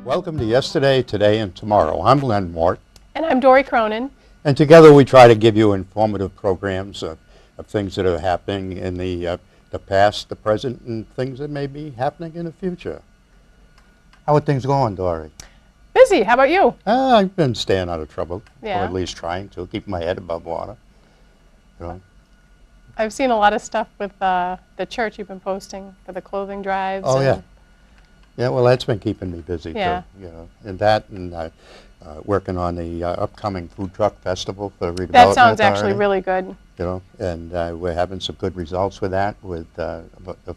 Welcome to Yesterday, Today, and Tomorrow. I'm Len Mort. And I'm Dory Cronin. And together we try to give you informative programs of things that are happening in the past, the present, and things that may be happening in the future. How are things going, Dory? Busy. How about you? I've been staying out of trouble, Yeah. or at least trying to, keep my head above water. You know. I've seen a lot of stuff with the church you've been posting for the clothing drives. Oh, yeah. Yeah, well, that's been keeping me busy, Yeah. too. You know, and that and working on the upcoming food truck festival for the Redevelopment That sounds Authority. actually really good. You know, and we're having some good results with that, with the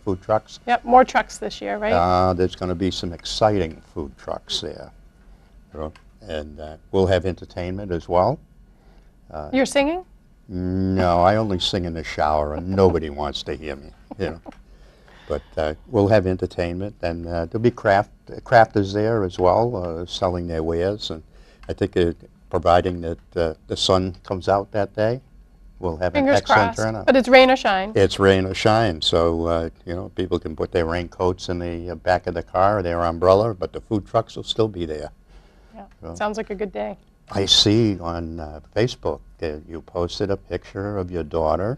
food trucks. Yep, more trucks this year, right? There's going to be some exciting food trucks there. You know, and we'll have entertainment as well. You're singing? No, I only sing in the shower, and nobody wants to hear me. You know. But we'll have entertainment, and there'll be crafters there as well, selling their wares. And I think providing that the sun comes out that day, we'll have an excellent turnout. But it's rain or shine. It's rain or shine, so you know, people can put their raincoats in the back of the car or their umbrella, but the food trucks will still be there. Yeah, so, sounds like a good day. I see on Facebook you posted a picture of your daughter.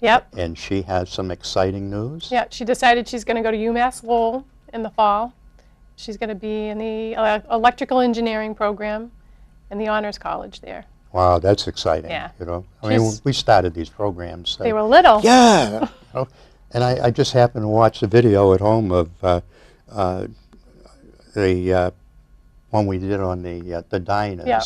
Yep. And she has some exciting news. Yeah, she decided she's going to go to UMass Lowell in the fall. She's going to be in the electrical engineering program in the honors college there. Wow, that's exciting. Yeah. You know, I mean, we started these programs. They were little. Yeah. You know, and I just happened to watch the video at home of the one we did on the diners. Yeah.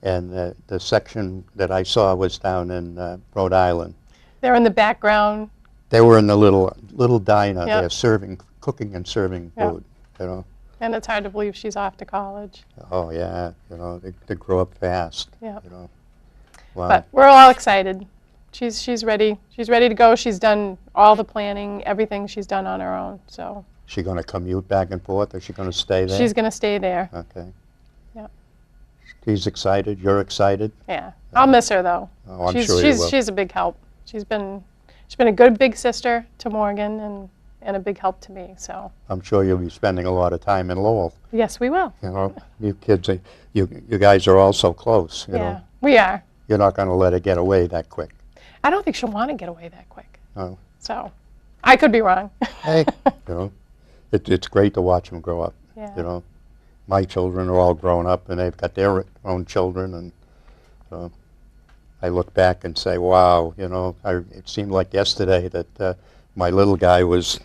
And the section that I saw was down in Rhode Island. They're in the background. They were in the little diner. Yep. They're cooking and serving food. You know. And it's hard to believe she's off to college. Oh yeah, you know, they grow up fast. Yeah. You know. Wow. But we're all excited. She's ready. She's ready to go. She's done all the planning, everything she's done on her own. So. Is she going to commute back and forth, or is she going to stay there? She's going to stay there. Okay. Yep. She's excited. You're excited. Yeah. I'll miss her though. Oh, I'm sure you will. She's a big help. She's been a good big sister to Morgan and a big help to me. So. I'm sure you'll be spending a lot of time in Lowell. Yes, we will. You know, you kids, you guys are all so close. You Yeah, know. we are. You're not going to let her get away that quick. I don't think she'll want to get away that quick. Oh. So, I could be wrong. Hey, you know, it's great to watch them grow up. Yeah. You know, my children are all grown up and they've got their own children, and so I look back and say, wow, you know, it seemed like yesterday that my little guy was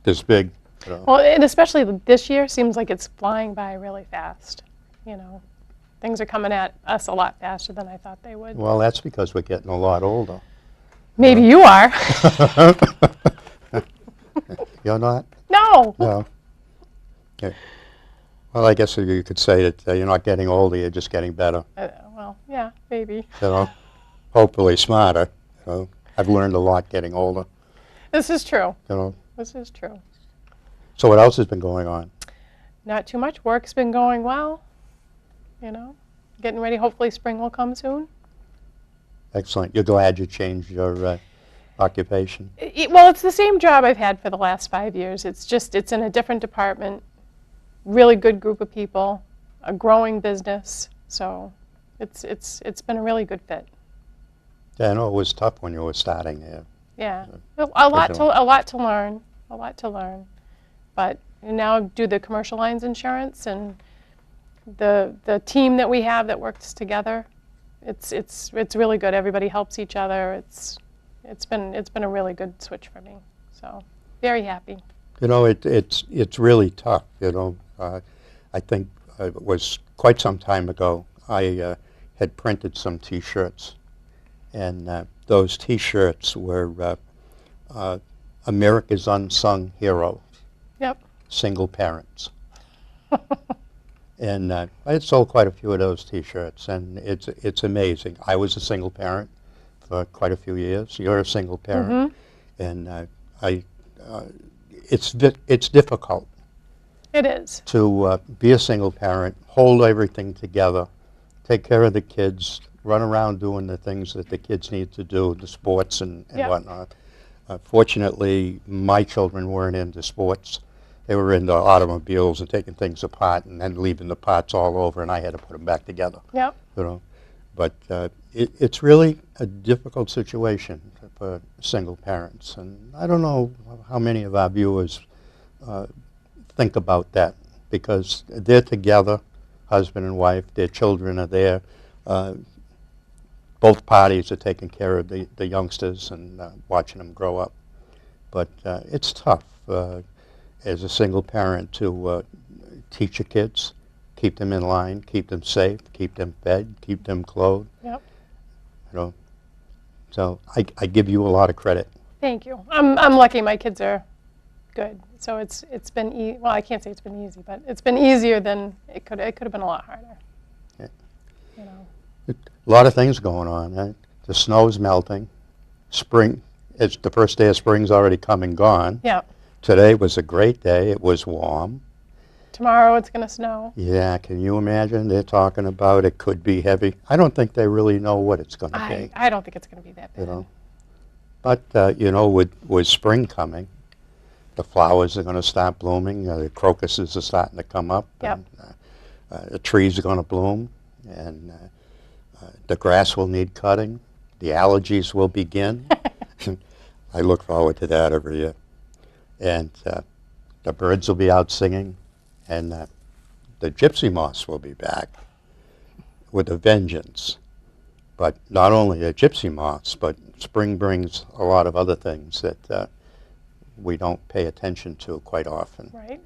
this big. You know. Well, and especially this year seems like it's flying by really fast. You know, things are coming at us a lot faster than I thought they would. Well, that's because we're getting a lot older. Maybe you are. You're not? No. No. Okay. Well, I guess you could say that you're not getting older, you're just getting better. Well, yeah, maybe. You know, hopefully smarter. You know, I've learned a lot getting older. This is true. You know. This is true. So what else has been going on? Not too much. Work's been going well. You know, getting ready. Hopefully spring will come soon. Excellent. You're glad you changed your occupation? Well, it's the same job I've had for the last 5 years. It's in a different department, really good group of people, a growing business. So it's been a really good fit. Yeah, I know it was tough when you were starting there. Yeah, a lot to learn. But now I do the commercial lines insurance, and the team that we have that works together, it's really good. Everybody helps each other. It's been a really good switch for me. So very happy. You know, it's really tough. You know, I think it was quite some time ago. I had printed some T-shirts, and those T-shirts were America's Unsung Hero. Yep. Single parents. And I had sold quite a few of those T-shirts, and it's amazing. I was a single parent for quite a few years. You're a single parent, and it's difficult. It is. To be a single parent, hold everything together, take care of the kids, run around doing the things that the kids need to do, the sports and Yep. whatnot. Fortunately, my children weren't into sports, They were into automobiles and taking things apart and then leaving the parts all over, and I had to put them back together. Yep. You know, but it's really a difficult situation for single parents, and I don't know how many of our viewers think about that, because they're together, husband and wife, their children are there. Both parties are taking care of the youngsters and watching them grow up. But it's tough as a single parent to teach your kids, keep them in line, keep them safe, keep them fed, keep them clothed. Yep. You know, so I give you a lot of credit. Thank you. I'm lucky my kids are good. So it's been well, I can't say it's been easy, but it's been easier than it could have been a lot harder. Yeah. You know. A lot of things going on. Right? The snow's melting. Spring, it's the first day of spring's already come and gone. Yeah. Today was a great day. It was warm. Tomorrow it's going to snow. Yeah, can you imagine? They're talking about it could be heavy. I don't think they really know what it's going to be. I don't think it's going to be that bad. You know, but you know, with spring coming, the flowers are going to start blooming. The crocuses are starting to come up. Yep. And, the trees are going to bloom, and the grass will need cutting. The allergies will begin. I look forward to that every year. And the birds will be out singing, and the gypsy moths will be back with a vengeance. But not only the gypsy moths, but spring brings a lot of other things that we don't pay attention to quite often. Right.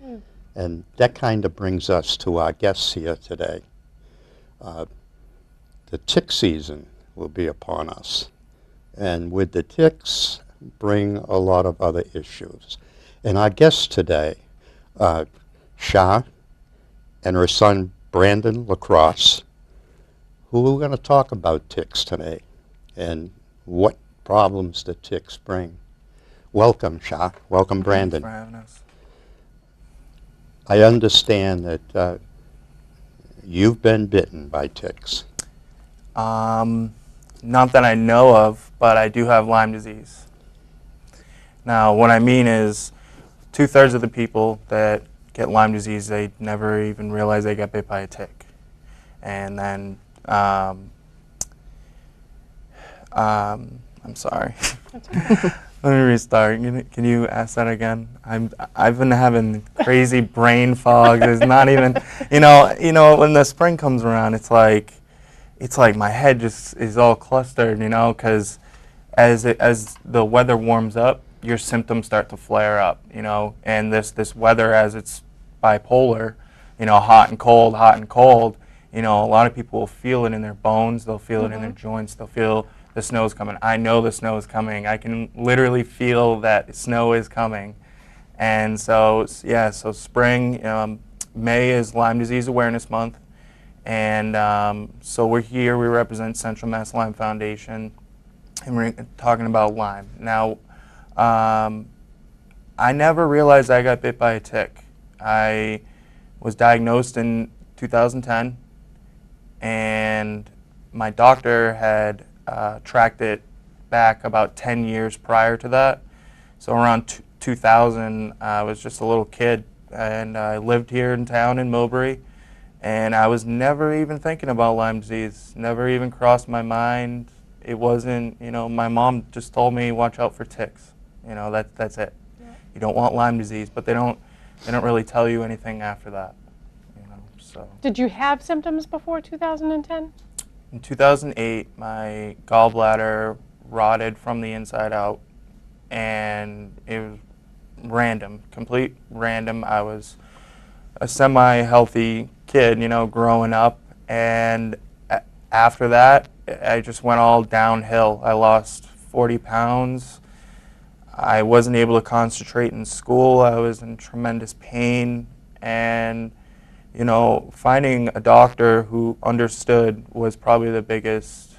And that kind of brings us to our guests here today. The tick season will be upon us. And with the ticks bring a lot of other issues. And our guests today, Sharon and her son Brandon LaCrosse, who we're going to talk about ticks today and what problems the ticks bring. Welcome, Sharon. Welcome, Brandon. Thanks for having us. I understand that you've been bitten by ticks. Not that I know of, but I do have Lyme disease. Now, what I mean is 2/3 of the people that get Lyme disease, they never even realize they got bit by a tick. And then, I'm sorry. Let me restart. Can you ask that again? I've been having crazy brain fog. There's not even, you know, when the spring comes around, it's like my head just is all clustered, you know, because as the weather warms up, your symptoms start to flare up, you know, and this weather, as it's bipolar, you know, hot and cold, you know, a lot of people will feel it in their bones, they'll feel it in their joints, they'll feel the snow's coming. I know the snow is coming. I can literally feel that snow is coming. And so, yeah, so spring, May is Lyme Disease Awareness Month. And so we're here, we represent Central Mass Lyme Foundation, and we're talking about Lyme. Now, I never realized I got bit by a tick. I was diagnosed in 2010, and my doctor had tracked it back about 10 years prior to that. So around 2000, I was just a little kid, and I lived here in town in Millbury, and I was never even thinking about Lyme disease, never even crossed my mind. It wasn't, you know, my mom just told me, watch out for ticks. You know, that's it. Yeah. You don't want Lyme disease, but they don't really tell you anything after that. You know, so. Did you have symptoms before 2010? In 2008, my gallbladder rotted from the inside out, and it was random, complete random. I was a semi-healthy kid, you know, growing up, and after that, I just went all downhill. I lost 40 pounds. I wasn't able to concentrate in school. I was in tremendous pain, and you know, finding a doctor who understood was probably the biggest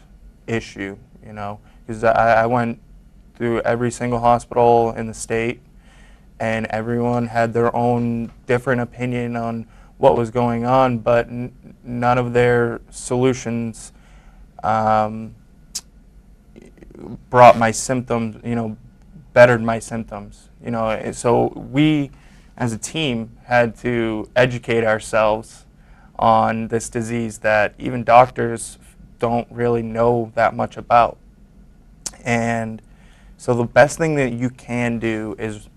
issue, you know, because I went through every single hospital in the state, and everyone had their own different opinion on what was going on, but none of their solutions brought my symptoms, you know, bettered my symptoms, you know. So we as a team, had to educate ourselves on this disease that even doctors don't really know that much about. And so the best thing that you can do is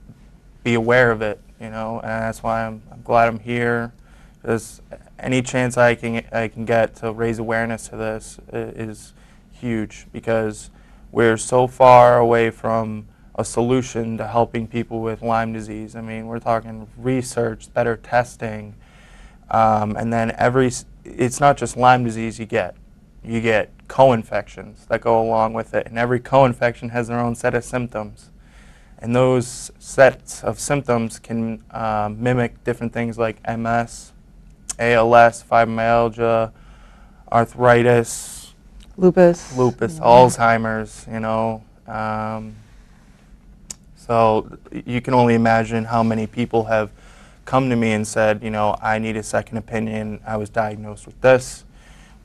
be aware of it, and that's why I'm glad I'm here. Because any chance I can get to raise awareness to this is huge, because we're so far away from a solution to helping people with Lyme disease. I mean, we're talking research, better testing, and then it's not just Lyme disease you get co-infections that go along with it, and every co-infection has their own set of symptoms. And those sets of symptoms can mimic different things like MS, ALS, fibromyalgia, arthritis, lupus, Alzheimer's, so you can only imagine how many people have come to me and said, I need a second opinion. I was diagnosed with this,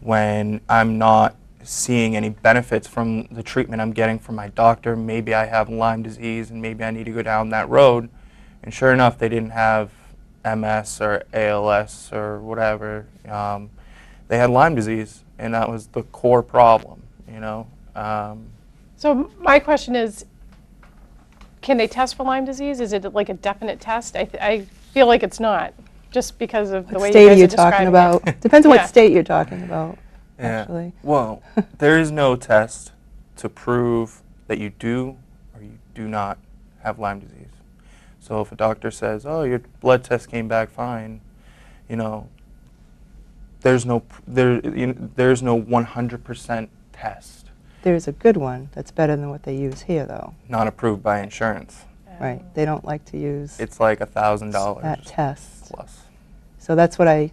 when I'm not seeing any benefits from the treatment I'm getting from my doctor. Maybe I have Lyme disease and maybe I need to go down that road. And sure enough, they didn't have MS or ALS or whatever. They had Lyme disease, and that was the core problem, So my question is, can they test for Lyme disease? Is it like a definite test? I feel like it's not, just because of the way you guys are describing it. What state are you talking about? Depends on what state you're talking about, actually. Well, there is no test to prove that you do or you do not have Lyme disease. So if a doctor says, oh, your blood test came back fine, there's no 100% test. There's a good one that's better than what they use here, though. Not approved by insurance. Right. They don't like to use It's like $1,000 that test. plus. So that's what I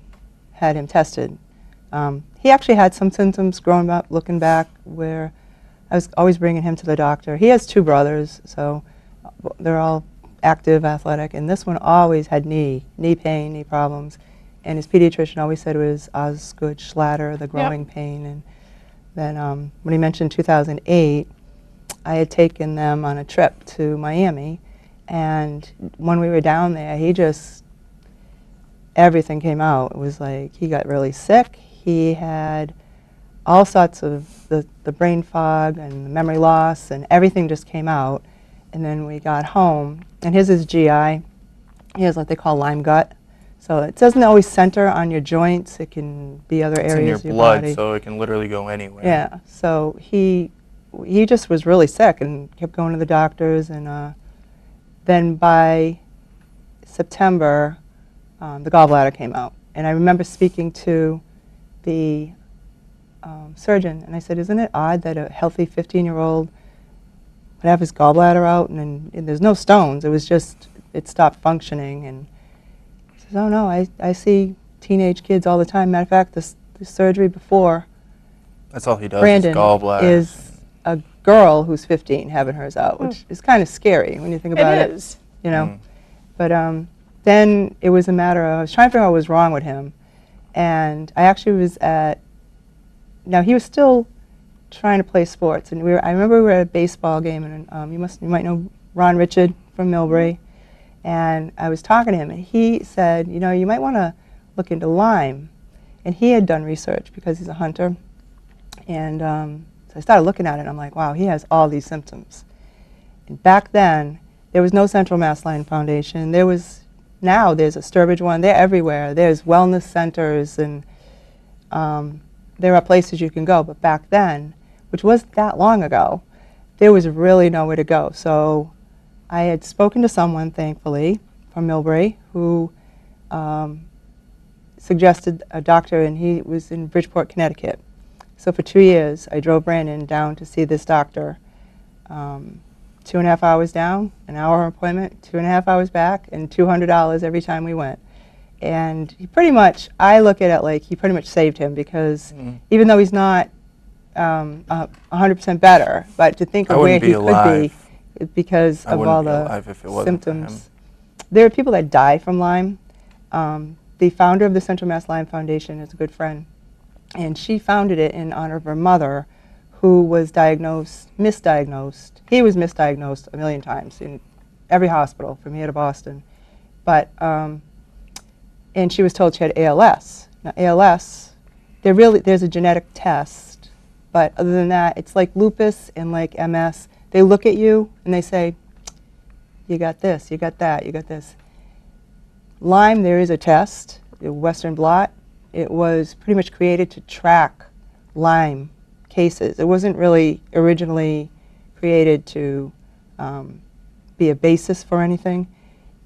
had him tested. He actually had some symptoms growing up, looking back, where I was always bringing him to the doctor. He has 2 brothers, so they're all active, athletic, and this one always had knee pain, knee problems. And his pediatrician always said it was Osgood Schlatter, the growing pain. And then when he mentioned 2008, I had taken them on a trip to Miami, and when we were down there, everything came out. It was like he got really sick. He had all sorts of the brain fog and the memory loss, and everything just came out. And then we got home, and his is GI. He has what they call Lyme gut. So it doesn't always center on your joints. It can be other areas of your blood, body. so it can literally go anywhere. Yeah. So he just was really sick and kept going to the doctors. And then by September, the gallbladder came out. And I remember speaking to the surgeon, and I said, isn't it odd that a healthy 15-year-old would have his gallbladder out, and there's no stones. It was just, it stopped functioning. And he says, oh no, I see teenage kids all the time. Matter of fact, the surgery before That's all he does Brandon is gallbladder. is a girl who's 15 having hers out, which is kind of scary when you think about it. It is. But then it was a matter of, I was trying to figure out what was wrong with him. And I actually was now he was still trying to play sports. And I remember we were at a baseball game, and you might know Ron Richard from Millbury. And I was talking to him, and he said, you might want to look into Lyme. And he had done research because he's a hunter. And so I started looking at it, and I'm like, wow, he has all these symptoms. And back then, there was no Central Mass Lyme Foundation. Now there's a Sturbridge one. They're everywhere. There's wellness centers, and there are places you can go. But back then, which wasn't that long ago, there was really nowhere to go. So I had spoken to someone, thankfully, from Millbury, who suggested a doctor, and he was in Bridgeport, Connecticut. So for 2 years, I drove Brandon down to see this doctor. 2.5 hours down, an hour appointment, 2.5 hours back, and $200 every time we went. And he pretty much, I look at it like he pretty much saved him, because even though he's not 100% better, but to think of where he could be because of all the symptoms. There are people that die from Lyme. The founder of the Central Mass Lyme Foundation is a good friend, and she founded it in honor of her mother, who was misdiagnosed. He was misdiagnosed a million times in every hospital from here to Boston. but and she was told she had ALS. Now ALS, there's a genetic test, but other than that, it's like lupus and like MS. They look at you and they say, you got this, you got that, you got this. Lyme, there is a test, the Western blot. It was pretty much created to track Lyme cases. It wasn't really originally created to be a basis for anything,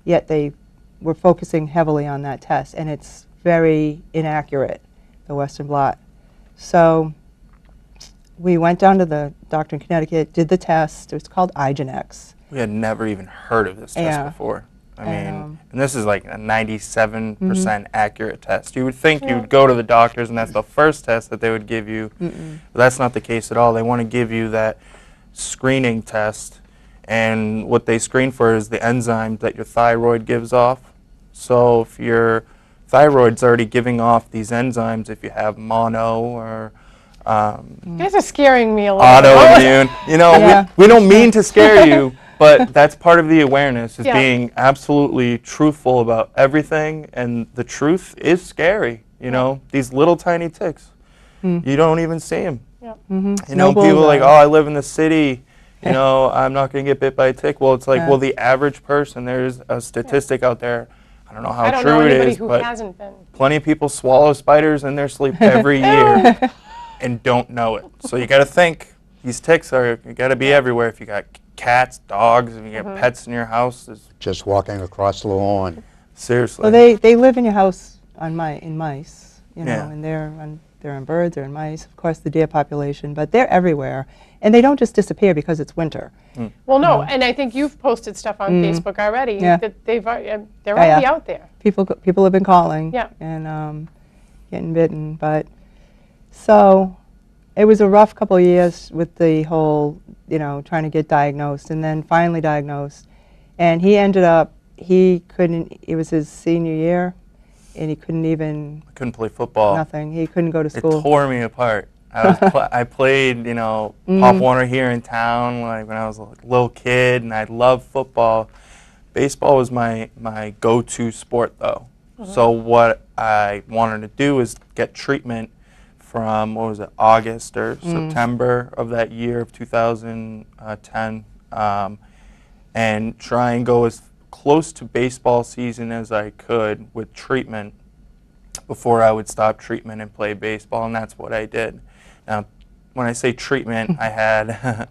yet they were focusing heavily on that test, and it's very inaccurate, the Western blot. So we went down to the doctor in Connecticut, did the test. It was called IGeneX. We had never even heard of this test Yeah. before. I mean, And this is like a 97% accurate test. You would think you would go to the doctors and that's the first test that they would give you, but that's not the case at all. They want to give you that screening test, and what they screen for is the enzyme that your thyroid gives off. So if your thyroid's already giving off these enzymes, if you have mono or You guys are scaring me a little bit. autoimmune, you know, Yeah. we don't mean to scare you, but that's part of the awareness, is Yeah. being absolutely truthful about everything, and the truth is scary, you know, these little tiny ticks. You don't even see them. Yeah. You know, No people are like, oh, bullseye. I live in the city, you know, I'm not going to get bit by a tick. Well, it's like, Yeah. well, the average person, there's a statistic out there, I don't know how I don't true know it anybody is, who but hasn't been. plenty of people swallow spiders in their sleep every year and don't know it. So you got to think, these ticks are, you got to be everywhere. If you got cats, dogs, if you got pets in your house, Just walking across the lawn. seriously. well, they live in your house in mice, you know, Yeah. and they're on birds, they're in mice, of course the deer population, but they're everywhere. And they don't just disappear because it's winter. Well, no, and I think you've posted stuff on Facebook already Yeah. that they're yeah. already out there. People have been calling Yeah. and getting bitten, but so it was a rough couple of years with the whole, you know, trying to get diagnosed, and then finally diagnosed. And he ended up, it was his senior year, and he couldn't even, I couldn't play football. nothing. He couldn't go to It school. tore me apart. I played, you know, Pop Warner here in town, like when I was a little kid, and I loved football. Baseball was my go-to sport, though. So what I wanted to do is get treatment from, what was it, August or September of that year of 2010, and try and go as close to baseball season as I could with treatment before I would stop treatment and play baseball, and that's what I did. Now, when I say treatment, I had,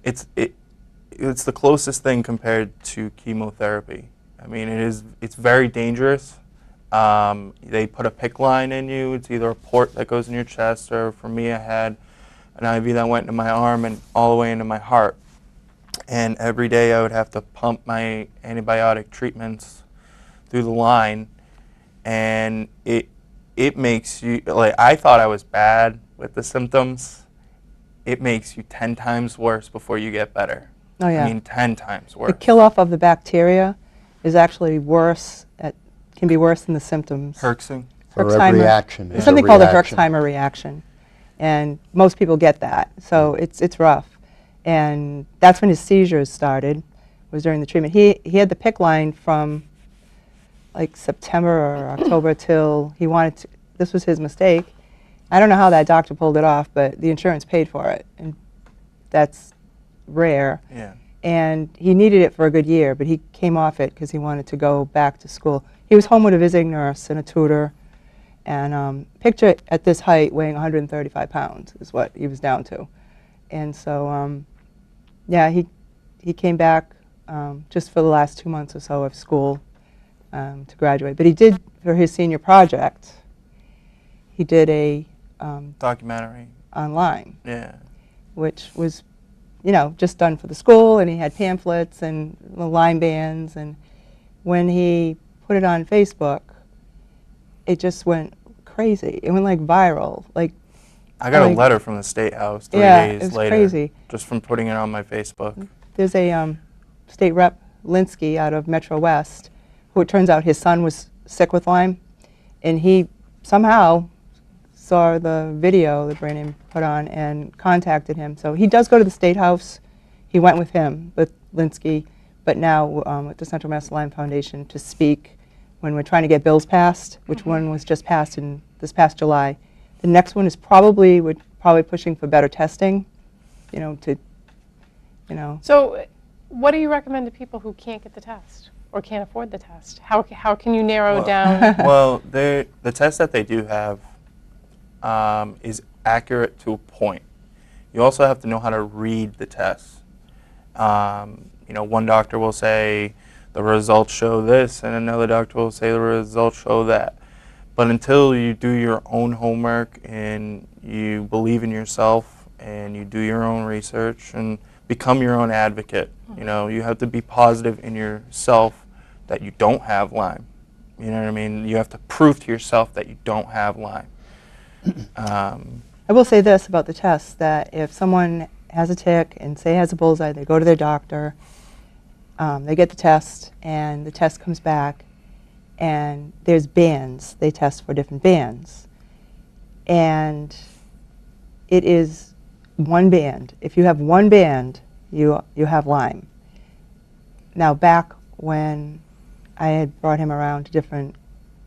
it's the closest thing compared to chemotherapy. I mean, it's very dangerous. They put a PICC line in you. It's either a port that goes in your chest, or for me, I had an IV that went into my arm and all the way into my heart. And every day I would have to pump my antibiotic treatments through the line, and it makes you, like, I thought I was bad with the symptoms. It makes you 10 times worse before you get better. Oh, yeah. I mean, 10 times worse. The kill-off of the bacteria is actually worse, can be worse than the symptoms. Herxing. For every Herxheimer. reaction, There's there's something a called a reaction. Herxheimer reaction, and most people get that, so it's rough. And that's when his seizures started, was during the treatment. He had the PICC line from like September or October till he wanted to, this was his mistake. I don't know how that doctor pulled it off, but the insurance paid for it, and that's rare. Yeah. And he needed it for a good year, but he came off it because he wanted to go back to school. He was home with a visiting nurse and a tutor, and picture at this height weighing 135 pounds is what he was down to. And so, yeah, he came back just for the last 2 months or so of school to graduate. But he did, for his senior project, he did a Documentary. online, Yeah. which was, you know, just done for the school, and he had pamphlets and the Lyme bands, and when he put it on Facebook, it just went crazy. It went like viral. Like, I got a like- letter from the State House 3 Yeah, days it was later. crazy. Just from putting it on my Facebook. there's a state rep, Linsky, out of Metro West, who it turns out his son was sick with Lyme, and he somehow saw the video that Brandon put on and contacted him. So he does go to the State House. He went with him, with Linsky, but now with the Central Mass Lyme Foundation to speak when we're trying to get bills passed, which one was just passed in this past July. The next one is we're probably pushing for better testing, So what do you recommend to people who can't get the test or can't afford the test? How can you narrow down? Well, the test that they do have is accurate to a point. You also have to know how to read the test. One doctor will say the results show this, and another doctor will say the results show that. But until you do your own homework and you believe in yourself and you do your own research and become your own advocate, you have to be positive in yourself that you don't have Lyme. You know what I mean? You have to prove to yourself that you don't have Lyme. I will say this about the test, that if someone has a tick and say has a bullseye, they go to their doctor, they get the test, and the test comes back, and there's bands. They test for different bands. And it is one band. If you have one band, you have Lyme. Now, back when I had brought him around to different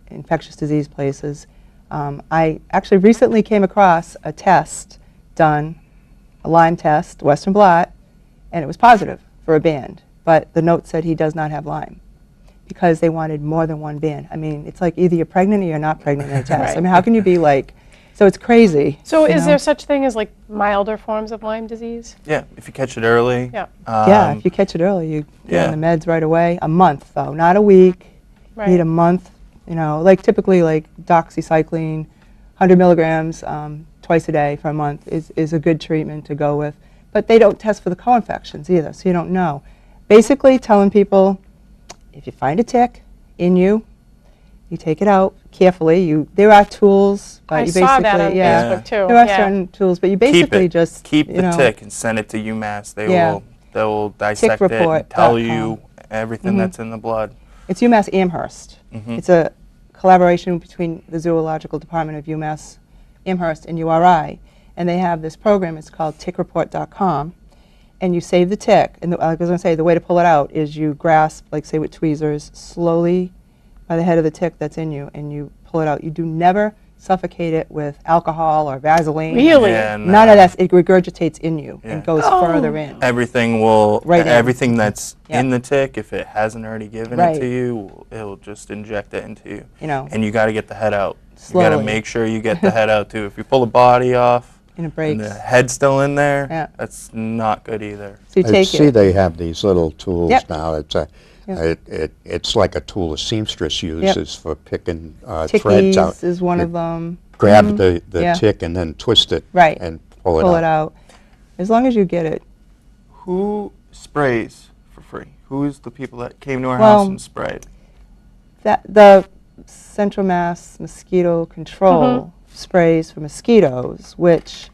infectious disease places, I actually recently came across a test done, a Lyme test, Western blot, and it was positive for a band. But the note said he does not have Lyme because they wanted more than one band. I mean, it's like either you're pregnant or you're not pregnant in a test. Right. I mean, how can you be like, so it's crazy. So is there such thing as like milder forms of Lyme disease? Yeah, if you catch it early. Yeah. Yeah, if you catch it early, you get on the meds right away. A month, though, not a week. Right. You need a month. Like typically like doxycycline, 100 milligrams twice a day for a month is a good treatment to go with. But they don't test for the co-infections either, so you don't know. Basically telling people, if you find a tick in you, you take it out carefully. There are tools, but I you basically saw that on Facebook too. there are certain tools, but you basically just keep the tick and send it to UMass. They will dissect it and tell you everything that's in the blood. It's UMass Amherst. It's a collaboration between the Zoological Department of UMass Amherst and URI, and they have this program. It's called tickreport.com, and you save the tick. And I was going to say, the way to pull it out is you grasp, like say with tweezers, slowly by the head of the tick that's in you, and you pull it out. You do never suffocate it with alcohol or Vaseline. Really? None of that. It regurgitates in you and goes further in. Everything will, everything that's Yep. in the tick, if it hasn't already given it to you, it'll just inject it into you. And you got to get the head out. Slowly. You got to make sure you get the head out too. If you pull the body off And it breaks. and the head's still in there, Yeah. that's not good either. So you I take see it. they have these little tools now. Yep. It's like a tool a seamstress uses for picking threads Tickies out. is one You of them. Grab the Yeah. tick and then twist it Right. and pull Pull it it out. out. As long as you get it. Who sprays for free? Who's the people that came to our Well, house and sprayed? The Central Mass Mosquito Control sprays for mosquitoes, which,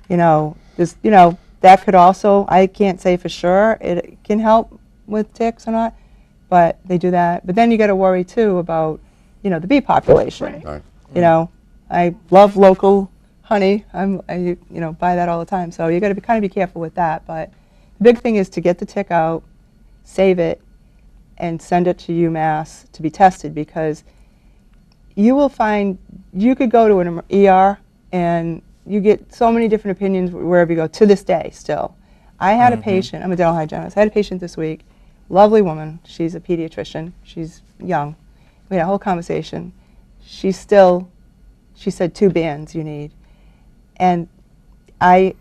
that could also, I can't say for sure it can help with ticks or not, but they do that. But then you got to worry too about, the bee population. Right. I love local honey. I buy that all the time. So you got to kind of be careful with that. But the big thing is to get the tick out, save it, and send it to UMass to be tested, because you will find you could go to an ER and you get so many different opinions wherever you go to this day still. I had a patient, I'm a dental hygienist, I had a patient this week, lovely woman, she's a pediatrician, she's young. We had a whole conversation. She said 2 bands you need. And I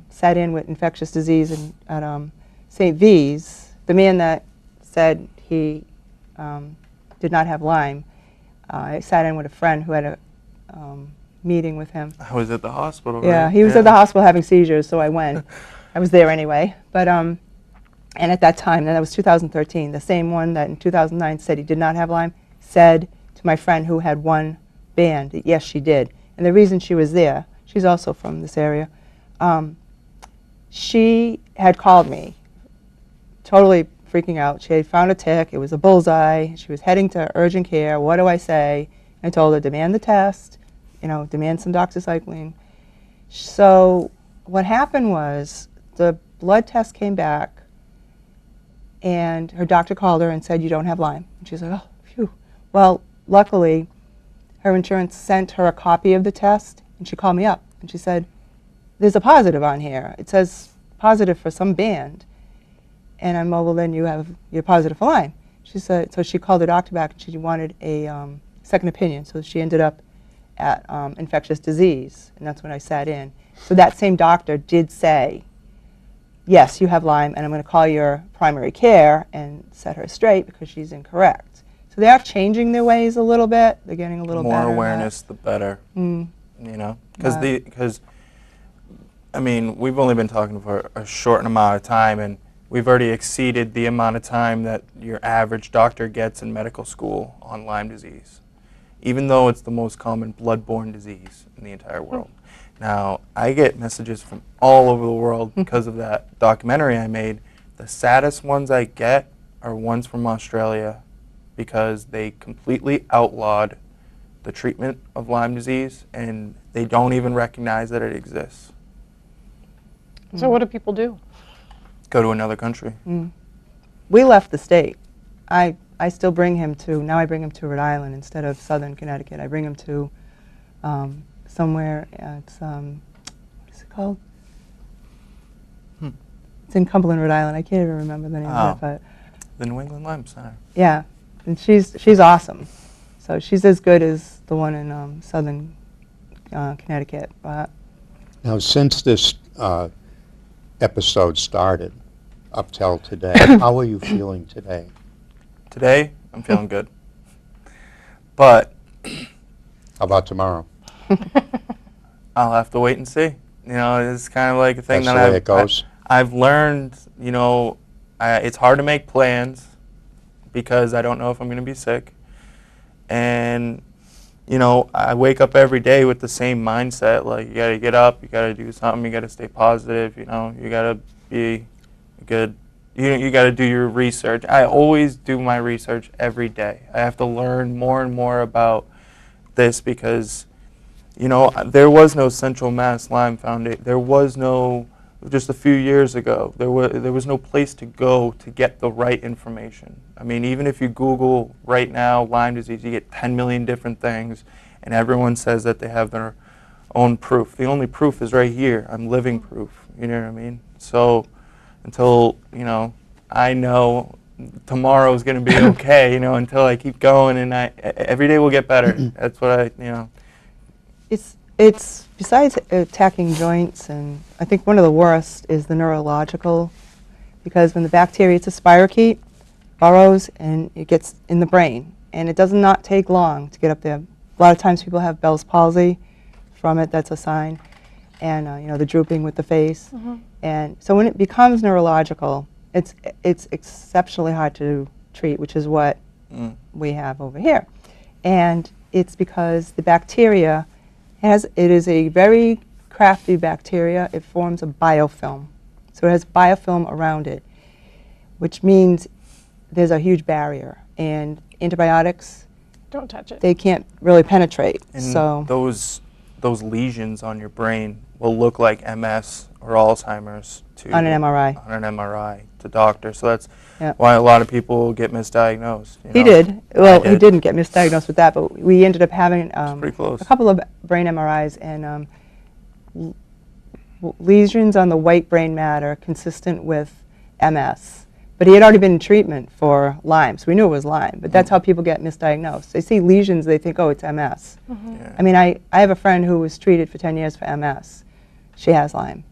sat in with infectious disease at St. V's. The man that said he did not have Lyme, I sat in with a friend who had a meeting with him. I was at the hospital. Yeah, right? he was at the hospital having seizures, so I went. I was there anyway. But and at that time, and that was 2013, the same one that in 2009 said he did not have Lyme, said to my friend who had 1 band that yes, she did. And the reason she was there, she's also from this area, she had called me, totally freaking out. She had found a tick. It was a bullseye. She was heading to urgent care. What do I say? I told her, demand the test, demand some doxycycline. So what happened was the blood test came back and her doctor called her and said, you don't have Lyme. And she's like, oh, phew. Well, luckily, her insurance sent her a copy of the test, and she called me up, and she said, there's a positive on here. It says positive for some band. And I'm, well, then you're positive for Lyme. She said, so she called the doctor back, and she wanted a second opinion. So she ended up at infectious disease, and that's when I sat in. So that same doctor did say, yes, you have Lyme, and I'm going to call your primary care and set her straight because she's incorrect. So they are changing their ways a little bit. They're getting a little better. More awareness, the better. You know, because I mean, we've only been talking for a short amount of time, and we've already exceeded the amount of time that your average doctor gets in medical school on Lyme disease, even though it's the most common blood-borne disease in the entire world. Now, I get messages from all over the world because of that documentary I made. The saddest ones I get are ones from Australia because they completely outlawed the treatment of Lyme disease, and they don't even recognize that it exists. So what do people do? Go to another country. We left the state. I still bring him to, now I bring him to Rhode Island instead of southern Connecticut. I bring him to somewhere, it's, what is it called? It's in Cumberland, Rhode Island. I can't even remember the name of it. But the New England Lyme Center. yeah, and she's awesome. So she's as good as the one in southern Connecticut. But Now, since this episode started up till today, how are you feeling today? Today, I'm feeling good. But How about tomorrow? I'll have to wait and see. You know, it's kind of like a thing That's that the way it goes? I've learned, you know, it's hard to make plans because I don't know if I'm going to be sick. And, you know, I wake up every day with the same mindset. Like, you got to get up, you got to do something, you got to stay positive, you know, you got to be good. You got to do your research. I always do my research every day. I have to learn more and more about this because, you know, there was no Central Mass Lyme Foundation. There was no, just a few years ago, there was no place to go to get the right information. I mean, even if you Google right now Lyme disease, you get 10 million different things, and everyone says that they have their own proof. The only proof is right here. I'm living proof. You know what I mean? So until, you know, I know tomorrow is going to be okay, you know, until I keep going, and every day will get better. That's what I, you know. It's besides attacking joints, and I think one of the worst is the neurological, because when the bacteria, it's a spirochete, burrows, and it gets in the brain, and it does not take long to get up there. A lot of times people have Bell's palsy from it. That's a sign, and you know, the drooping with the face. And so when it becomes neurological, it's exceptionally hard to treat, which is what we have over here. And it's because the bacteria it is a very crafty bacteria. It forms a biofilm. So it has biofilm around it, which means there's a huge barrier. And antibiotics, Don't touch it. they can't really penetrate. And so those lesions on your brain will look like MS or Alzheimer's on an MRI. On an MRI to doctors. So that's Yeah. why a lot of people get misdiagnosed. You He know. did. Well, he did. didn't get misdiagnosed with that, but we ended up having pretty close. a couple of brain MRIs and lesions on the white brain matter consistent with MS. But he had already been in treatment for Lyme, so we knew it was Lyme. But that's how people get misdiagnosed. They see lesions, they think, oh, it's MS. Yeah. I mean, I have a friend who was treated for 10 years for MS. She has Lyme.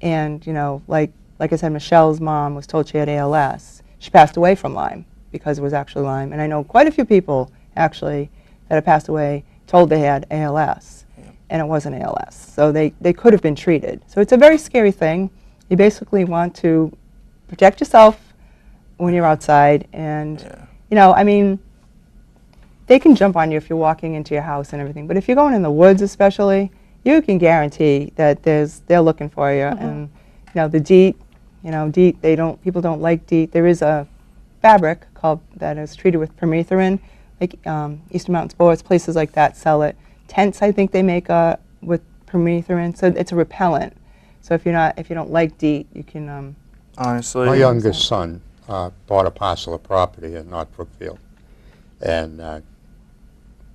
And, you know, like I said, Michelle's mom was told she had ALS. She passed away from Lyme because it was actually Lyme. And I know quite a few people, actually, that have passed away told they had ALS. Yeah. And it wasn't ALS. So they could have been treated. So it's a very scary thing. You basically want to protect yourself when you're outside. And, you know, I mean, they can jump on you if you're walking into your house and everything. But if you're going in the woods especially, you can guarantee that they're looking for you. And, you know, the DEET, you know, DEET, people don't like DEET. There is a fabric that is treated with permethrin, like Eastern Mountain Sports, places like that sell it. Tents, I think they make with permethrin, so it's a repellent. So if you don't like DEET, you can. Honestly, My youngest son bought a parcel of property in North Brookfield. And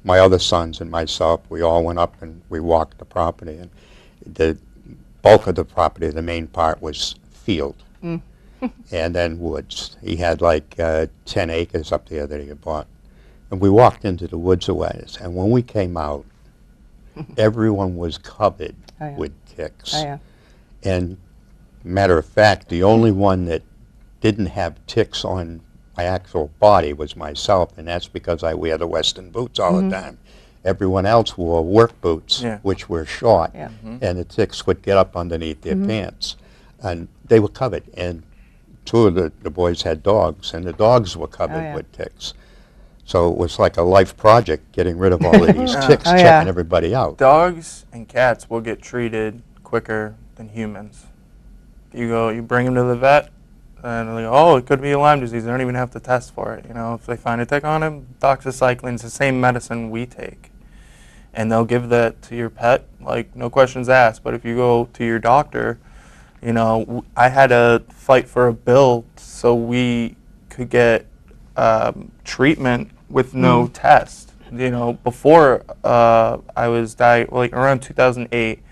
my other sons and myself, we all went up and we walked the property. And the bulk of the property, the main part, was field. Mm. And then woods. He had like 10 acres up there that he had bought. And we walked into the woods a ways. And when we came out, everyone was covered with ticks. Oh, yeah. And matter of fact, the only one that didn't have ticks on my actual body was myself, and that's because I wear the Western boots all the time. Everyone else wore work boots, which were short, and the ticks would get up underneath their pants. And they were covered. And two of the boys had dogs, and the dogs were covered with ticks. So it was like a life project getting rid of all of these ticks, checking everybody out. Dogs and cats will get treated quicker than humans. You bring them to the vet, and they're like, oh, it could be a Lyme disease. They don't even have to test for it. You know, if they find a tick on him, doxycycline is the same medicine we take. And they'll give that to your pet, like, no questions asked. But if you go to your doctor, you know, I had to fight for a bill so we could get treatment with no test. You know, before I was diagnosed, like around 2008,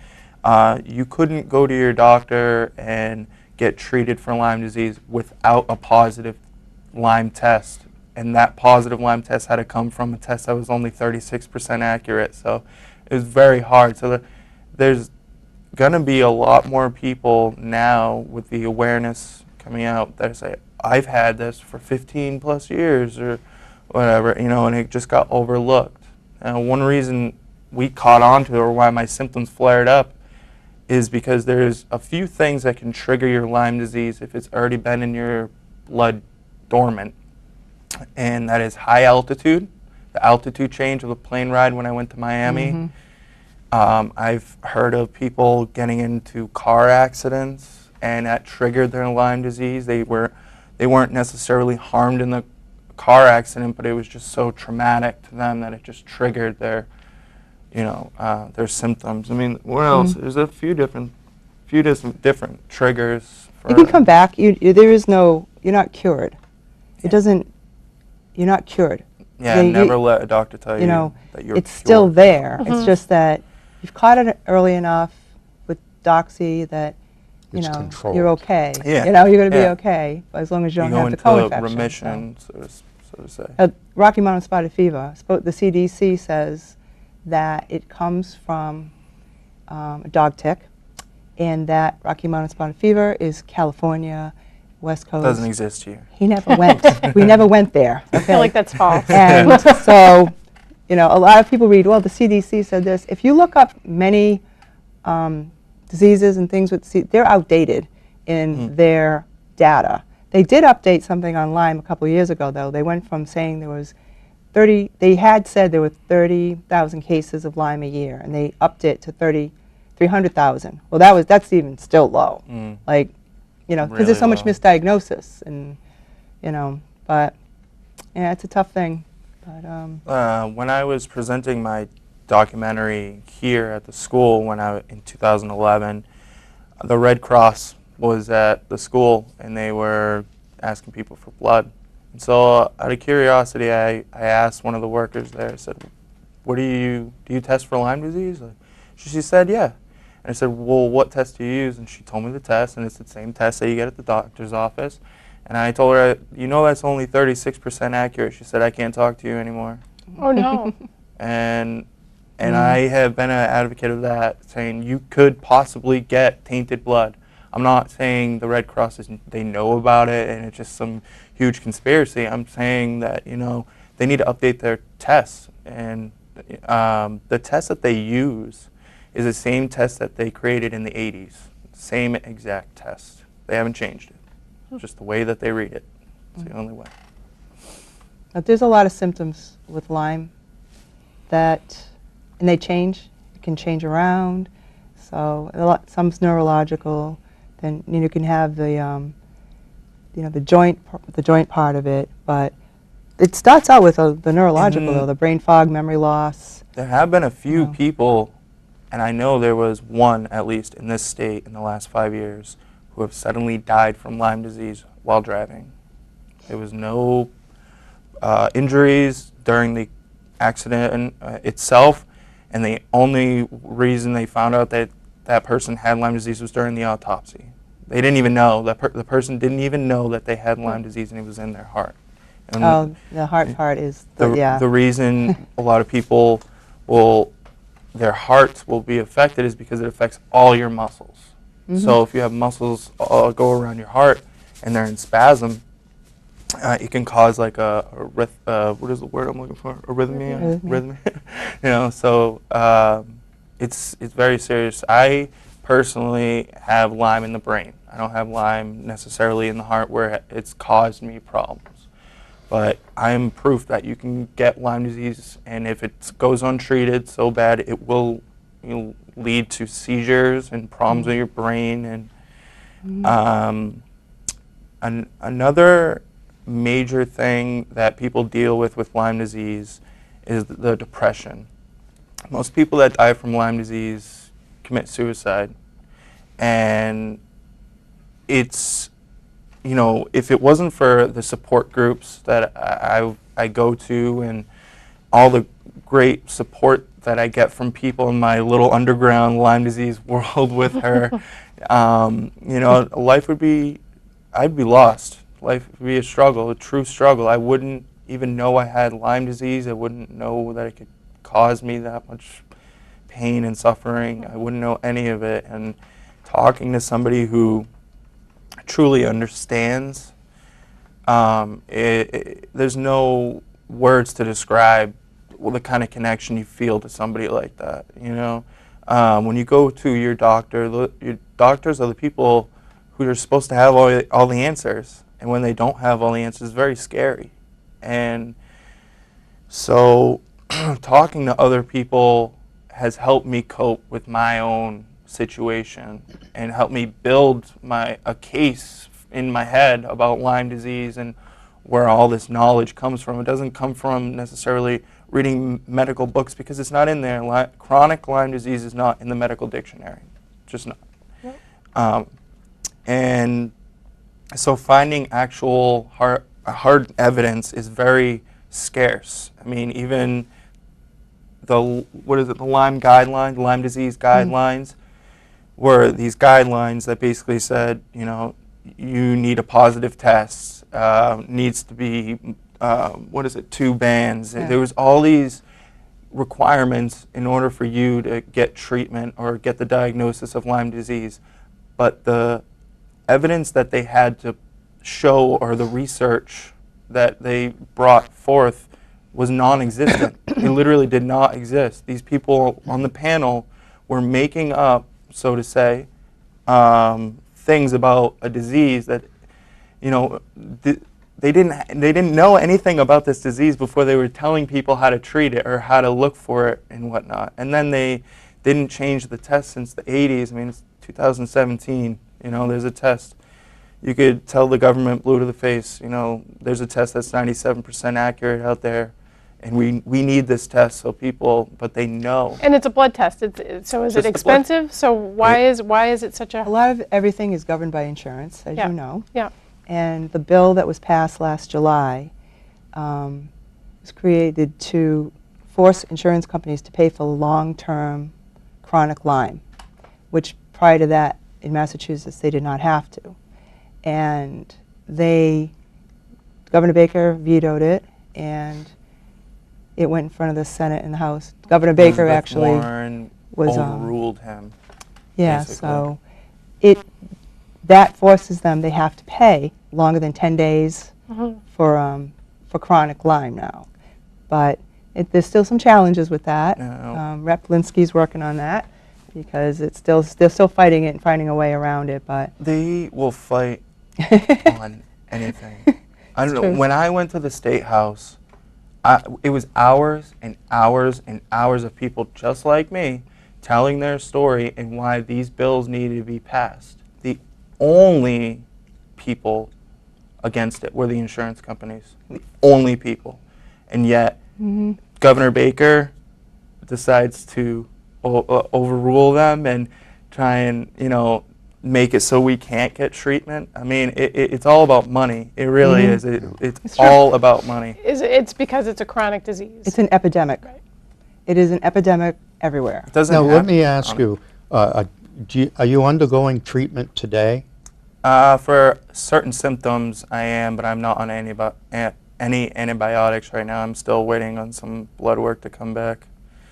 you couldn't go to your doctor and get treated for Lyme disease without a positive Lyme test. And that positive Lyme test had to come from a test that was only 36% accurate. So it was very hard. So there's going to be a lot more people now with the awareness coming out that say, I've had this for 15 plus years or whatever, you know, and it just got overlooked. And one reason we caught on to it, or why my symptoms flared up, is because there's a few things that can trigger your Lyme disease if it's already been in your blood dormant. And that is high altitude, the altitude change of a plane ride when I went to Miami. I've heard of people getting into car accidents, and that triggered their Lyme disease. They weren't necessarily harmed in the car accident, but it was just so traumatic to them that it just triggered their, you know, their symptoms. I mean, what else? There's a few different triggers. You can come back. There is no. You're not cured. It doesn't. You're not cured. Yeah, never let a doctor tell you that you're it's cured. still there. It's just that you've caught it early enough with doxy that you know controlled. You're okay. Yeah. You know you're going to be okay as long as you don't have the co-infection. Remission, so to say. Rocky Mountain spotted fever. The CDC says that it comes from a dog tick, and that Rocky Mountain spotted fever is California, West Coast. Doesn't exist here. He never went. We never went there. I feel like that's false. And so, you know, a lot of people read, well, the CDC said this. If you look up many diseases and things they're outdated in their data. They did update something on Lyme a couple of years ago, though. They went from saying there was they had said there were 30,000 cases of Lyme a year, and they upped it to 300,000. Well, that's even still low. Like, you know, because there's so much misdiagnosis, and, you know, but, yeah, it's a tough thing. But, when I was presenting my documentary here at the school in 2011, the Red Cross was at the school, and they were asking people for blood. And so, out of curiosity, I asked one of the workers there, I said, do you test for Lyme disease? She said, yeah. And I said, well, what test do you use? And she told me the test, and it's the same test that you get at the doctor's office. And I told her, you know that's only 36% accurate. She said, I can't talk to you anymore. Oh, no. And I have been an advocate of that, saying you could possibly get tainted blood. I'm not saying the Red Cross they know about it and it's just some huge conspiracy. I'm saying that, you know, they need to update their tests. And the test that they use is the same test that they created in the 80s. Same exact test. They haven't changed it. Just the way that they read it. It's the only way. But there's a lot of symptoms with Lyme and they change. It can change around. So some's neurological. Then you can have the the joint part of it, but it starts out with the neurological, though, the brain fog, memory loss. There have been a few people, and I know there was one at least in this state in the last 5 years, who have suddenly died from Lyme disease while driving. There was no injuries during the accident itself, and the only reason they found out that that person had Lyme disease was during the autopsy. They didn't even know, the person didn't even know that they had Lyme disease and it was in their heart. And the heart part is, the reason a lot of people their hearts will be affected is because it affects all your muscles. So if you have muscles go around your heart and they're in spasm, it can cause like what is the word I'm looking for? Arrhythmia. You know, so it's very serious. I personally have Lyme in the brain. I don't have Lyme necessarily in the heart where it's caused me problems. But I am proof that you can get Lyme disease, and if it goes untreated so bad, it will lead to seizures and problems with your brain. And another major thing that people deal with Lyme disease is the depression. Most people that die from Lyme disease commit suicide, and it's, you know, if it wasn't for the support groups that I go to and all the great support that I get from people in my little underground Lyme disease world with her, you know, life would be, I'd be lost. Life would be a struggle, a true struggle. I wouldn't even know I had Lyme disease. I wouldn't know that it could cause me that much pain and suffering. I wouldn't know any of it. And talking to somebody who truly understands, there's no words to describe the kind of connection you feel to somebody like that. You know, when you go to your doctor, your doctors are the people who are supposed to have all the answers, and when they don't have all the answers, it's very scary. And so talking to other people has helped me cope with my own situation and helped me build a case in my head about Lyme disease and where all this knowledge comes from. It doesn't come from necessarily reading medical books, because it's not in there. Chronic Lyme disease is not in the medical dictionary, just not. Yep. And so finding actual hard evidence is very scarce. I mean, even the Lyme guidelines, Lyme disease guidelines, were these guidelines that basically said, you know, you need a positive test, needs to be, 2 bands. Yeah. There was all these requirements in order for you to get treatment or get the diagnosis of Lyme disease. But the evidence that they had to show, or the research that they brought forth, was non-existent. It literally did not exist. These people on the panel were making up, so to say, things about a disease that, you know, they didn't know anything about this disease before they were telling people how to treat it or how to look for it and whatnot. And then they didn't change the test since the 80s. I mean, it's 2017. You know, there's a test. You could tell the government blue to the face. You know, there's a test that's 97% accurate out there, and we need this test so people, but they know. And it's a blood test. So is it expensive? So why is it such a? A lot of everything is governed by insurance, as you know. Yeah. And the bill that was passed last July was created to force insurance companies to pay for long-term chronic Lyme, which prior to that in Massachusetts they did not have to. And Governor Baker vetoed it, and it went in front of the Senate and the House. Governor Baker actually Warren overruled him. Yeah, basically. So that forces them, they have to pay longer than 10 days for chronic Lyme now. But there's still some challenges with that. No. Rep. Linsky's working on that, because they're still fighting it and finding a way around it. But they will fight on anything. I don't know. True. When I went to the State House, it was hours and hours and hours of people just like me telling their story and why these bills needed to be passed. The only people against it were the insurance companies. The only people. And yet, Governor Baker decides to overrule them and try and, you know, make it so we can't get treatment. I mean, it's all about money. It really is. It's true. all about money. It's because it's a chronic disease. It's an epidemic. Right. It is an epidemic everywhere. It doesn't Now, let have me to be ask chronic. you, are you undergoing treatment today? For certain symptoms, I am, but I'm not on any antibiotics right now. I'm still waiting on some blood work to come back.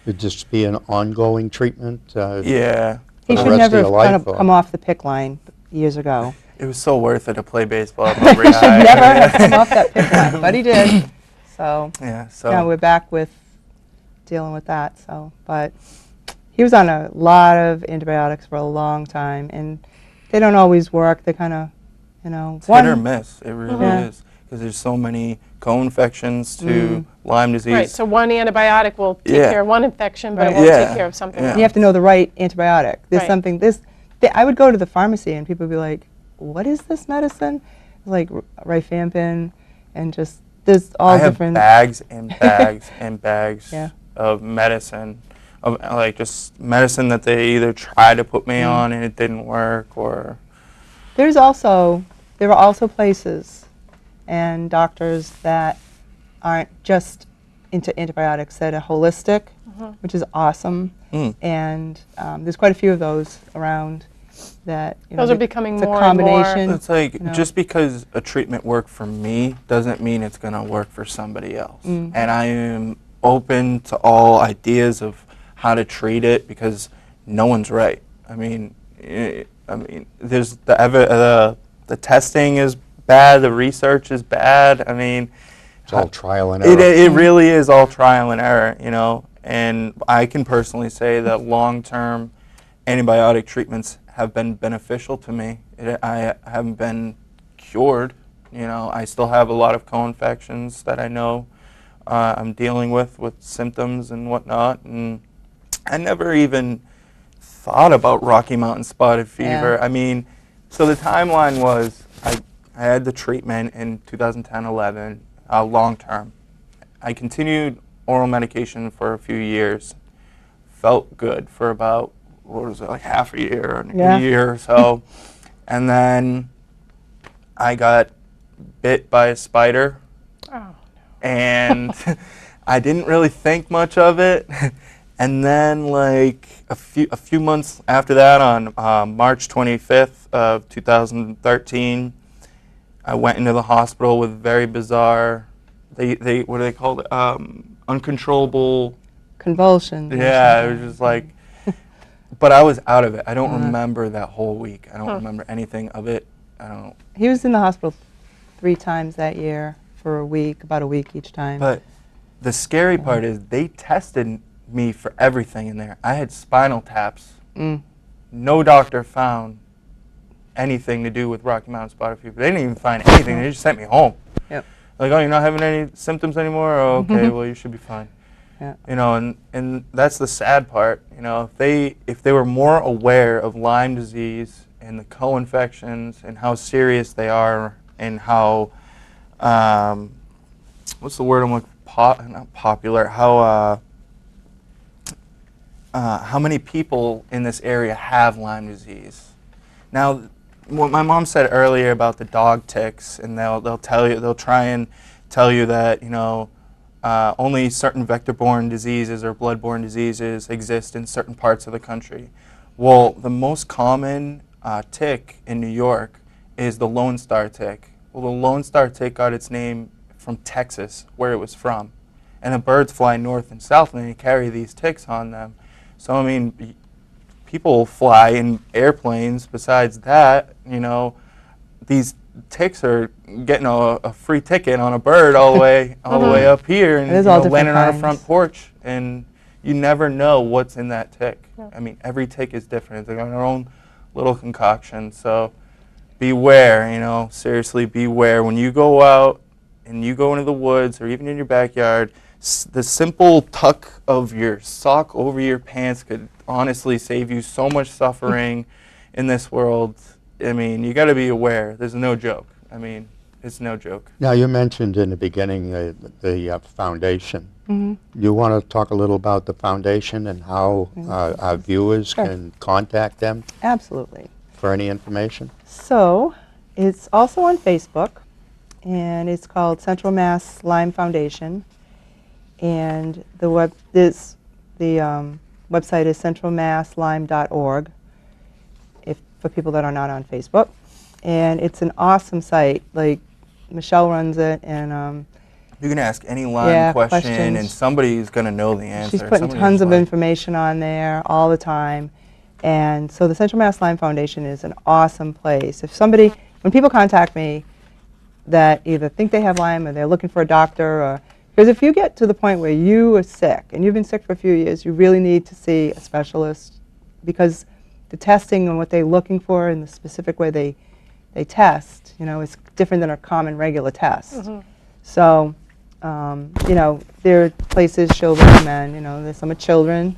Would this be an ongoing treatment? Yeah. He the should rest never of have your life, come off the pick line years ago. It was so worth it to play baseball. He should never have come off that pick line, but he did. So Yeah, so. now we're back with dealing with that. So, but he was on a lot of antibiotics for a long time, and they don't always work. They kind of, It's hit or miss. It really Yeah. is. Because there's so many co-infections to Lyme disease. Right, so one antibiotic will take Yeah. care of one infection, but it Right. won't Yeah. take care of something Yeah. else. You have to know the right antibiotic. There's Right. something, I would go to the pharmacy and people would be like, what is this medicine? Like rifampin and just, there's all I have different. bags and bags and bags Yeah. of medicine, of like just medicine that they either tried to put me on and it didn't work, or There are also places and doctors that aren't just into antibiotics, that are holistic, which is awesome. And there's quite a few of those around that, Those are becoming it's a more and more. combination. it's like No. just because a treatment worked for me doesn't mean it's going to work for somebody else. And I am open to all ideas of how to treat it because no one's right. I mean, there's the testing is bad, the research is bad. I mean, It's all trial and error. it really is all trial and error, And I can personally say that long-term antibiotic treatments have been beneficial to me. I haven't been cured, I still have a lot of co-infections that I know I'm dealing with symptoms and whatnot. And I never even thought about Rocky Mountain spotted fever. Yeah. I mean, so the timeline was I had the treatment in 2010-11, long-term. I continued oral medication for a few years, felt good for about, like half a year, Yeah. a year or so. And then I got bit by a spider, Oh, and I didn't really think much of it. And then, like a few months after that, on March 25th of 2013, I went into the hospital with very bizarre. They what do they call it? Uncontrollable. Convulsions. or Yeah, it was something. just like. But I was out of it. I don't remember that whole week. I don't remember anything of it. I don't. He was in the hospital 3 times that year for a week, about a week each time. But the scary part is they tested me for everything in there. I had spinal taps. No doctor found anything to do with Rocky Mountain spotted fever. They didn't even find anything. They just sent me home. Yep. Like, oh, you're not having any symptoms anymore? Oh, okay, well, you should be fine. Yeah. And that's the sad part. If they were more aware of Lyme disease and the co-infections and how serious they are and how, what's the word I'm looking for? Not popular. How many people in this area have Lyme disease? Now, what my mom said earlier about the dog ticks, and they'll try and tell you that only certain vector-borne diseases or blood-borne diseases exist in certain parts of the country. Well, the most common tick in New York is the Lone Star tick. Well, the Lone Star tick got its name from Texas, where it was from. And the birds fly north and south, and they carry these ticks on them. So, I mean, people fly in airplanes. Besides that, these ticks are getting a free ticket on a bird all the way up here, and There's all different landing on a kinds. front porch, and you never know what's in that tick. I mean, every tick is different. They got their own little concoction. So beware. Seriously, beware when you go out and you go into the woods or even in your backyard. The simple tuck of your sock over your pants could honestly save you so much suffering in this world. I mean, you got to be aware. There's no joke. I mean, it's no joke. Now, you mentioned in the beginning the foundation. You want to talk a little about the foundation and how our viewers Sure. can contact them Absolutely. for for any information? So it's also on Facebook, and it's called Central Mass Lyme Foundation. And the website is centralmasslyme.org for people that are not on Facebook. And it's an awesome site. Like, Michelle runs it, and You can ask any Lyme question, questions. and somebody's going to know the answer. She's putting Somebody's tons of like- information on there all the time. And so the Central Mass Lyme Foundation is an awesome place. When people contact me that either think they have Lyme or they're looking for a doctor, because if you get to the point where you are sick, and you've been sick for a few years, you really need to see a specialist, because the testing and what they're looking for and the specific way they test, is different than a common regular test. So, there are places she'll recommend, there's some are children,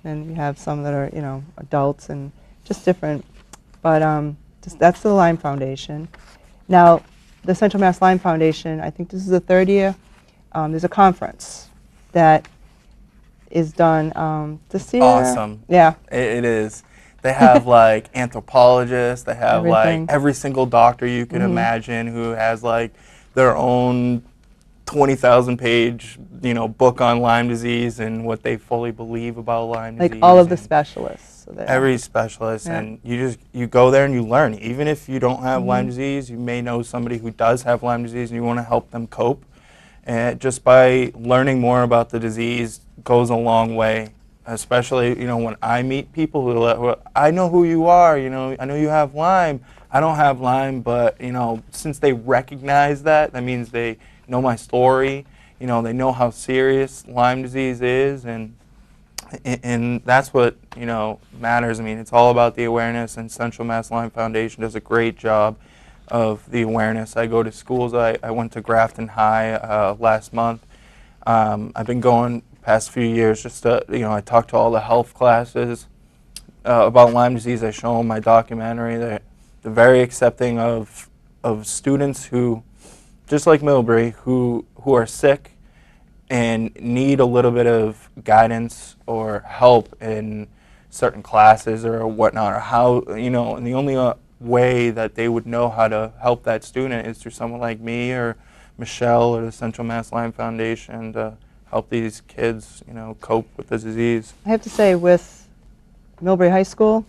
and you have some that are, adults, and just different. But that's the Lyme Foundation. Now, the Central Mass Lyme Foundation, I think this is the third year, there's a conference that is done this year. Awesome. Yeah. It is. They have like anthropologists, they have Everything. like every single doctor you can imagine who has like their own 20,000 page, book on Lyme disease and what they fully believe about Lyme disease. Like all of the and specialists. So every specialist, Yeah. and you go there and you learn. Even if you don't have Lyme disease, you may know somebody who does have Lyme disease and you want to help them cope. And just by learning more about the disease goes a long way. Especially, when I meet people who I know who you are, I know you have Lyme. I don't have Lyme, but, since they recognize that means they know my story, they know how serious Lyme disease is, and that's what, matters. I mean, it's all about the awareness, and Central Mass Lyme Foundation does a great job of the awareness. I go to schools. I went to Grafton High last month. I've been going past few years just to, I talk to all the health classes about Lyme disease. I show them my documentary. They're very accepting of students who, just like Millbury, who are sick and need a little bit of guidance or help in certain classes or whatnot, or how, and the only way that they would know how to help that student is through someone like me or Michelle or the Central Mass Lyme Foundation to help these kids, cope with the disease. I have to say, with Millbury High School,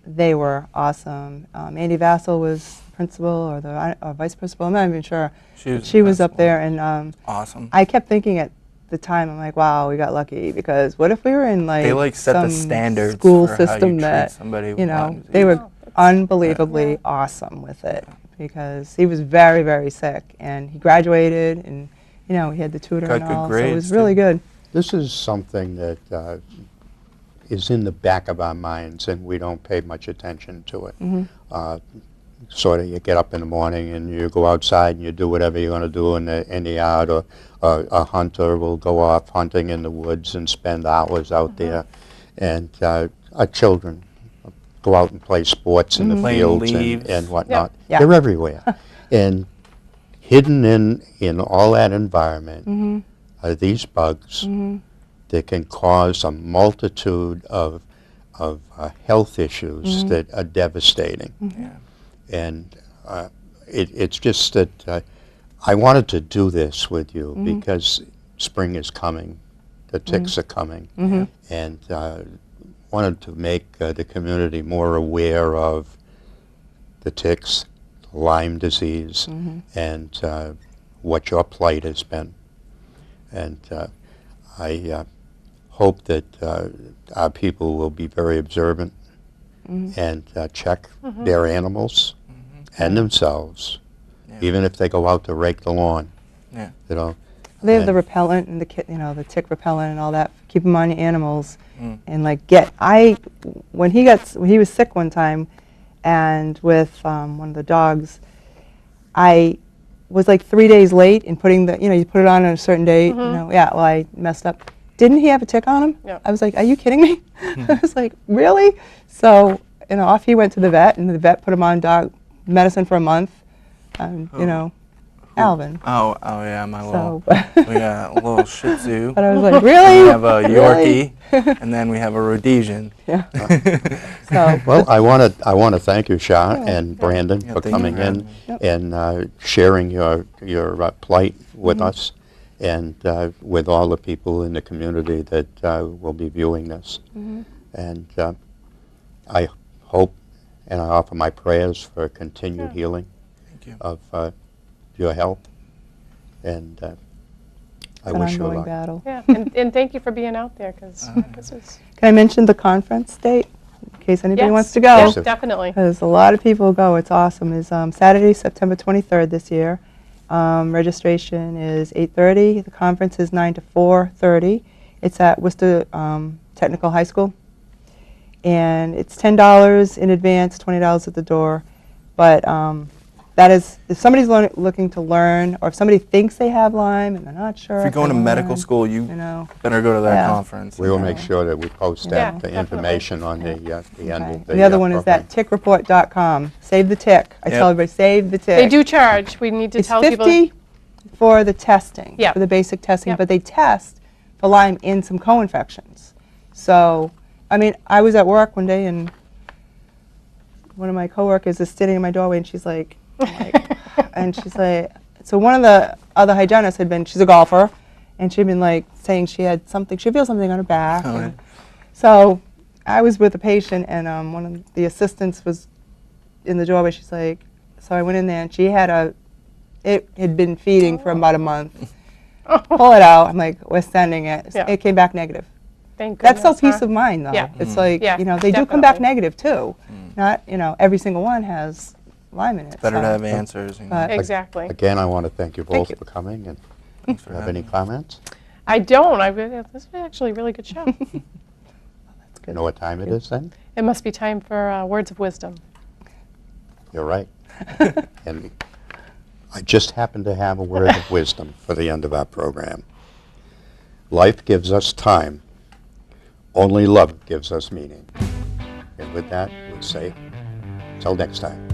they were awesome. Andy Vassell was principal or the vice principal. I'm not even sure. She was up there, and awesome. I kept thinking at the time, I'm like, wow, we got lucky, because what if we were in they set the some standards school for system how you that treat somebody with Lyme disease. they were unbelievably awesome with it, because he was very, very sick, and he graduated, and he had the tutor Got and good all, so it grades, was really too. good. This is something that is in the back of our minds, and we don't pay much attention to it. Sort of, you get up in the morning and you go outside and you do whatever you're going to do in the yard, or a hunter will go off hunting in the woods and spend hours out there, and our children go out and play sports in the Playing fields leaves. and whatnot. Yeah. They're everywhere. And hidden in all that environment are these bugs that can cause a multitude of health issues that are devastating. Yeah. And it's just that I wanted to do this with you because spring is coming, the ticks are coming, and wanted to make the community more aware of the ticks, Lyme disease, and what your plight has been. And I hope that our people will be very observant and check their animals and themselves, even if they go out to rake the lawn. Yeah. They have the repellent and the tick repellent and all that. Keep them on your animals, and when he was sick one time, and with one of the dogs, I was like 3 days late in putting you put it on a certain date. Well, I messed up. Didn't he have a tick on him? Yep. I was like, are you kidding me? I was like, really? So off he went to the vet, and the vet put him on dog medicine for a month. Alvin. Oh yeah, my little. So, We got a little Shih Tzu. but I was like, really? We have a Really? Yorkie, and then we have a Rhodesian. Yeah. So, Well, I want to thank you, Sharon and Brandon, Yeah, for thank you coming for having in me. and sharing your plight with us and with all the people in the community that will be viewing this. And I hope and I offer my prayers for continued healing Thank you. of your health. And I it's an wish you ongoing luck. battle. Yeah, and thank you for being out there, because this is... Can I mention the conference date in case anybody Yes. wants to go? Yes, definitely. Because a lot of people go. It's awesome. It's Saturday, September 23rd this year. Registration is 8:30. The conference is 9 to 4:30. It's at Worcester Technical High School. And it's $10 in advance, $20 at the door. But that is, if somebody's looking to learn, or if somebody thinks they have Lyme and they're not sure. If you're going they to medical learn, school, you know. better go to that Yeah. conference. We will make sure that we post Yeah, that, the definitely. information on the end Okay. of the The other one is program. that tickreport.com. Save the tick. I Yep. tell everybody, save the tick. They do charge. We need to It's tell $50 people... for the testing, Yep. for the basic testing, Yep. but they test for Lyme in some co-infections. So, I mean, I was at work one day and one of my coworkers is sitting in my doorway and she's like, and she's like, so one of the other hygienists had been, she's a golfer, and she'd been like saying she had something, she feels something on her back. Oh, and so I was with a patient and one of the assistants was in the doorway. She's like, so I went in there and she had it had been feeding for about a month. Pull it out. I'm like, we're sending it. Yeah. It came back negative. Thank goodness, That's so peace huh? of mind, though. Yeah. It's like, Yeah, they do come back definitely. negative, too. Not, every single one has Lyme in it. Better so. to have answers. You know. But- Exactly. Again, I want to thank you both you. for coming. And Thanks do for you have having any me. comments? I don't. This was actually a really good show. That's You good. know what time it is then? It must be time for words of wisdom. You're right. And I just happen to have a word of wisdom for the end of our program. Life gives us time. Only love gives us meaning. And with that, we say, till next time.